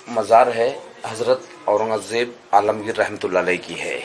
मज़ार है हज़रत औरंगज़ेब आलमगीर रहमतुल्लाह अलैह की है।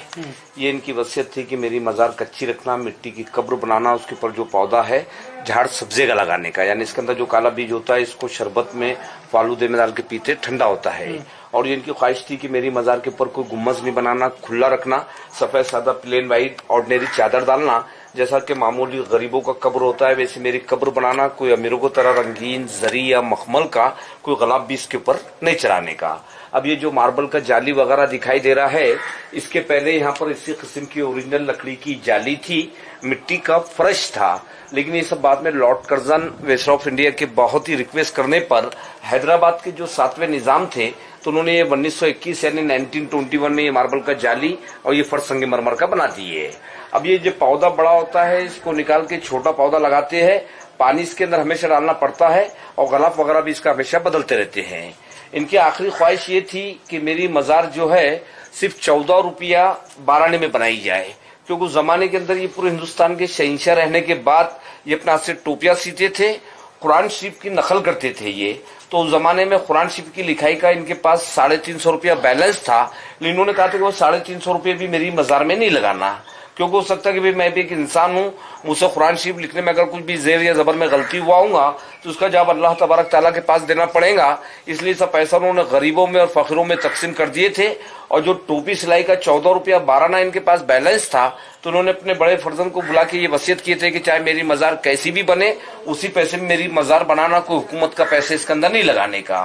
ये इनकी वसीयत थी कि मेरी मज़ार कच्ची रखना, मिट्टी की कब्र बनाना, उसके ऊपर जो पौधा है झाड़ सब्जे का लगाने का, यानी इसके अंदर जो काला बीज होता है इसको शरबत में फालूदे में डाल के पीते, ठंडा होता है। और ये इनकी ख्वाहिश थी कि मेरी मज़ार के ऊपर कोई गुम्बज नहीं बनाना, खुला रखना, सफ़ेद सादा प्लेन वाइट ऑर्डिनरी चादर डालना, जैसा कि मामूली गरीबों का कब्र होता है वैसे मेरी कब्र बनाना, कोई अमीरों को तरह रंगीन जरी या मखमल का कोई गुलाब भी इसके ऊपर नहीं चढ़ाने का। अब ये जो मार्बल का जाली वगैरह दिखाई दे रहा है, इसके पहले यहाँ पर इसी किस्म की ओरिजिनल लकड़ी की जाली थी, मिट्टी का फर्श था, लेकिन ये सब बाद में lord Curzon west of India के बहुत ही रिक्वेस्ट करने पर हैदराबाद के जो 7वें निजाम थे तो उन्होंने ये 1921 यानी 1921 में ये मार्बल का जाली और ये फर्श संगमरमर का बना दिए। अब ये जो पौधा बड़ा होता है इसको निकाल के छोटा पौधा लगाते हैं, पानी इसके अंदर हमेशा डालना पड़ता है और गलाफ वगैरह भी इसका हमेशा बदलते रहते हैं। इनकी आखिरी ख्वाहिश ये थी कि मेरी मज़ार जो है सिर्फ 14 रुपया 12 आने में बनाई जाए, क्योंकि उस जमाने के अंदर ये पूरे हिंदुस्तान के शहंशाह रहने के बाद ये अपने हाथ से टोपियां सीते थे, कुरान शरीफ की नकल करते थे ये। तो उस जमाने में कुरान शरीफ की लिखाई का इनके पास 350 रुपया बैलेंस था, लेकिन इन्होंने कहा था कि वो 350 रुपये भी मेरी मज़ार में नहीं लगाना, क्योंकि हो सकता है कि भाई मैं भी एक इंसान हूँ, मुझसे कुरान शरीफ लिखने में अगर कुछ भी ज़ेर या ज़बर में गलती हुआ होगा तो उसका जवाब अल्लाह तबारक ताला के पास देना पड़ेगा। इसलिए सब पैसा उन्होंने गरीबों में और फकीरों में तकसीम कर दिए थे। और जो टोपी सिलाई का 14 रुपया 12 आना इनके पास बैलेंस था, तो उन्होंने अपने बड़े फर्जंद को बुला के ये वसीयत किए थे कि चाहे मेरी मज़ार कैसी भी बने उसी पैसे में मेरी मज़ार बनाना, कोई हुकूमत का पैसे इसके अंदर नहीं लगाने का।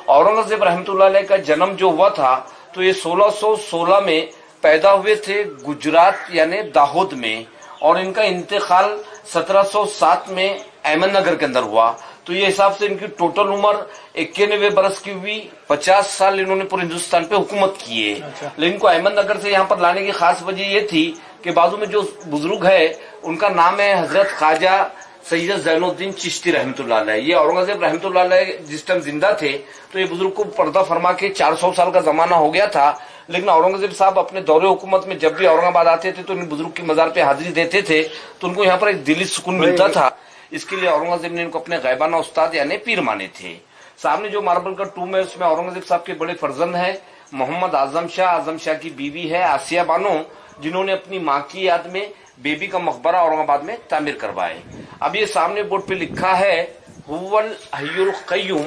औरंगज़ेब रहमतुल्लाह अलैह का जन्म जो हुआ था तो ये 1616 में पैदा हुए थे गुजरात यानी दाहोद में, और इनका इंतकाल 1707 में अहमदनगर के अंदर हुआ। तो ये हिसाब से इनकी टोटल उम्र 91 बरस की हुई। 50 साल इन्होंने पूरे हिंदुस्तान पे हुकूमत की है। लेकिन इनको अहमदनगर से यहाँ पर लाने की खास वजह ये थी कि बाजू में जो बुजुर्ग है उनका नाम है हजरत ख्वाजा सैयद ज़ैनुद्दीन चिश्ती रहमतुल्लाह अलैह। ये औरंगज़ेब रहमतुल्लाह अलैह जिस टाइम जिंदा थे तो ये बुजुर्ग को पर्दा फरमा के 400 साल का जमाना हो गया था, लेकिन औरंगज़ेब साहब अपने दौरे हुकूमत में जब भी औरंगाबाद आते थे तो इन बुजुर्ग की मज़ार पे हाजिरी देते थे, तो उनको यहाँ पर एक दिली सुकून मिलता था। इसके लिए औरंगज़ेब ने इनको अपने गैबाना उस्ताद यानी पीर माने थे। सामने जो मार्बल का टूम है उसमें औरंगज़ेब साहब के बड़े फर्जंद है मोहम्मद आजम शाह की बीवी है आसिया बानो, जिन्होंने अपनी माँ की याद में बेबी का मकबरा औरंगाबाद में तामीर करवाए। अब ये सामने बोर्ड पे लिखा है हुवल हय्युल क़य्यूम,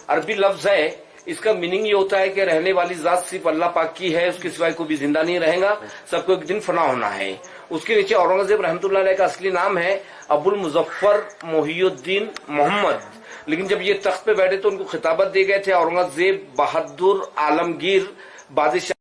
अरबी लफ्ज है, इसका मीनिंग ये होता है कि रहने वाली जात सिर्फ अल्लाह पाक की है, उसके सिवाय कोई भी जिंदा नहीं रहेगा, सबको एक दिन फना होना है। उसके नीचे औरंगज़ेब रहमतुल्लाह अलैह का असली नाम है अबुल मुज़फ़्फ़र मोहियुद्दीन मोहम्मद, लेकिन जब ये तख्त पे बैठे तो उनको खिताबत दिए गए थे औरंगज़ेब बहादुर आलमगीर बादशाह।